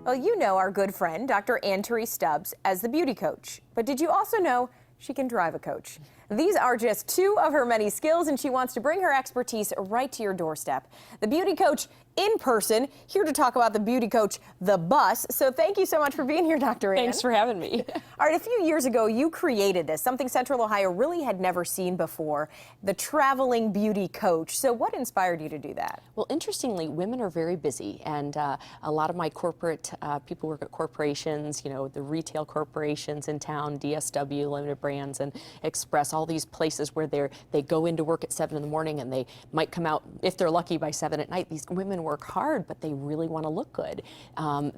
Well, you know our good friend, Dr. Therese Stubbs, as the beauty coach. But did you also know she can drive a coach? These are just two of her many skills, and she wants to bring her expertise right to your doorstep. The beauty coach in person, here to talk about the beauty coach, the bus. So thank you so much for being here, Dr. Ann. Thanks for having me. All right, a few years ago, you created this, something Central Ohio really had never seen before, the traveling beauty coach. So what inspired you to do that? Well, interestingly, women are very busy, and a lot of my corporate people work at corporations, you know, the retail corporations in town, DSW, Limited Brands, and Express, all these places where they go into work at 7 in the morning and they might come out, if they're lucky, by 7 at night. These women work hard, but they really want to look good.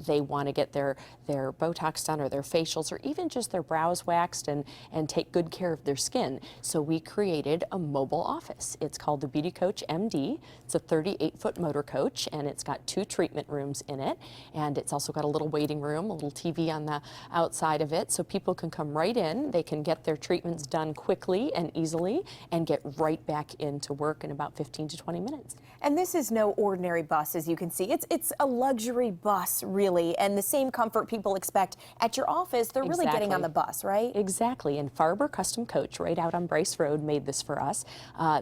They want to get their Botox done or their facials or even just their brows waxed and take good care of their skin. So we created a mobile office. It's called the Beauty Coach MD. It's a 38-foot motor coach, and it's got 2 treatment rooms in it, and it's also got a little waiting room, a little TV on the outside of it, so people can come right in. They can get their treatments done quickly and easily and get right back into work in about 15 to 20 minutes. And this is no ordinary bus, as you can see. It's a luxury bus, really, and the same comfort people expect at your office, they're really getting on the bus, right? Exactly, and Farber Custom Coach, right out on Bryce Road, made this for us.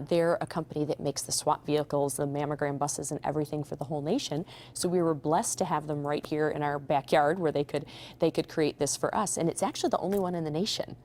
They're a company that makes the SWAT vehicles, the mammogram buses, and everything for the whole nation. So we were blessed to have them right here in our backyard where they could create this for us, and it's actually the only one in the nation.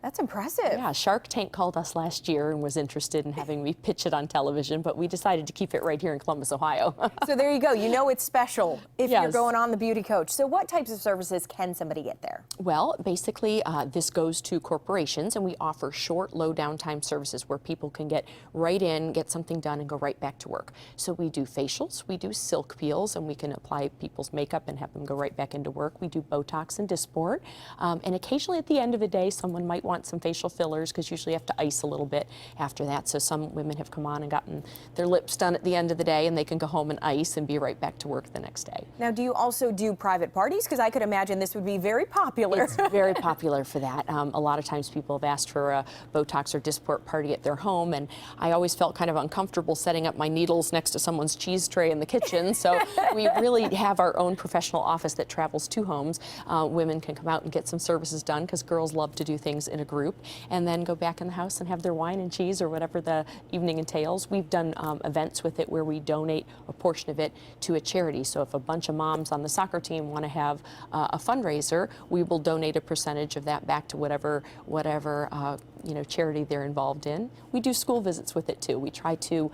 That's impressive. Yeah, Shark Tank called us last year and was interested in having me pitch it on television, but we decided to keep it right here in Columbus, Ohio. So there you go. You know it's special if you're going on the beauty coach. So what types of services can somebody get there? Well, basically, this goes to corporations, and we offer short, low downtime services where people can get right in, get something done, and go right back to work. So we do facials, we do silk peels, and we can apply people's makeup and have them go right back into work. We do Botox and Dysport, and occasionally at the end of the day, someone might want some facial fillers, because usually you have to ice a little bit after that. So some women have come on and gotten their lips done at the end of the day, and they can go home and ice and be right back to work the next day. Now, do you also do private parties? Because I could imagine this would be very popular. It's very popular for that. A lot of times people have asked for a Botox or Dysport party at their home, and I always felt kind of uncomfortable setting up my needles next to someone's cheese tray in the kitchen. So we really have our own professional office that travels to homes. Women can come out and get some services done, because girls love to do things in a group, and then go back in the house and have their wine and cheese or whatever the evening entails. We've done events with it where we donate a portion of it to a charity. So if a bunch of moms on the soccer team want to have a fundraiser, we will donate a percentage of that back to whatever you know, charity they're involved in. We do school visits with it too. We try to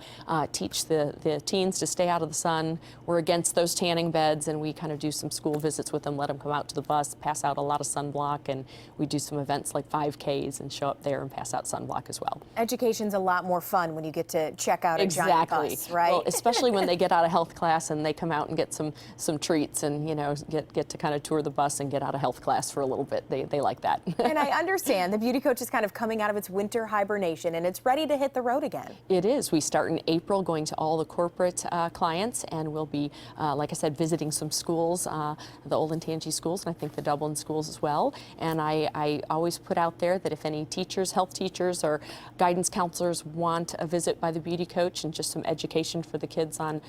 teach the teens to stay out of the sun. We're against those tanning beds, and we kind of do some school visits with them, let them come out to the bus, pass out a lot of sunblock, and we do some events like 5Ks and show up there and pass out sunblock as well. Education's a lot more fun when you get to check out a giant bus, right? Well, especially when they get out of health class and they come out and get some treats and, you know, get to kind of tour the bus and get out of health class for a little bit. They like that. And I understand the beauty coach is kind of coming out of its winter hibernation, and it's ready to hit the road again. It is. We start in April, going to all the corporate clients, and we'll be, like I said, visiting some schools, the Olentangy schools, and I think the Dublin schools as well. And I always put out there that if any teachers, health teachers, or guidance counselors want a visit by the beauty coach and just some education for the kids on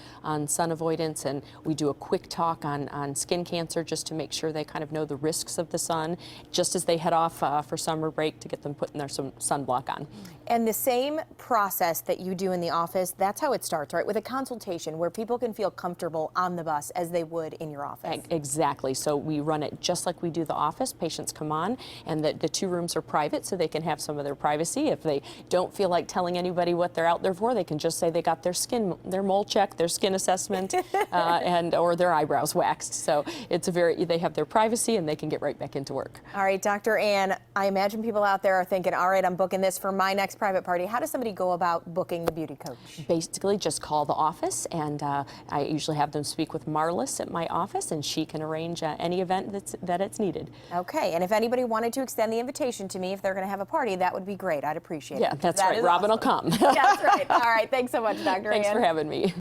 sun avoidance, and we do a quick talk on skin cancer just to make sure they kind of know the risks of the sun just as they head off for summer break, to get them putting their some sunblock on. And the same process that you do in the office, that's how it starts, right? With a consultation where people can feel comfortable on the bus as they would in your office. Exactly. So we run it just like we do the office. Patients come on, and the 2 rooms are private, so they can have some of their privacy. If they don't feel like telling anybody what they're out there for, they can just say they got their mole check, their skin assessment, or their eyebrows waxed. So it's they have their privacy, and they can get right back into work. All right, Dr. Ann, I imagine people out there are thinking, all right, I'm booking this for my next private party. How does somebody go about booking the beauty coach? Basically, just call the office, and I usually have them speak with Marlis at my office, and she can arrange any event that it's needed. Okay, and if anybody wanted to extend the invitation to me, if they're going to have a party, that would be great. I'd appreciate it. Yeah, that's right. Robin will come. That's right. All right, thanks so much, Dr. Ann. Thanks for having me.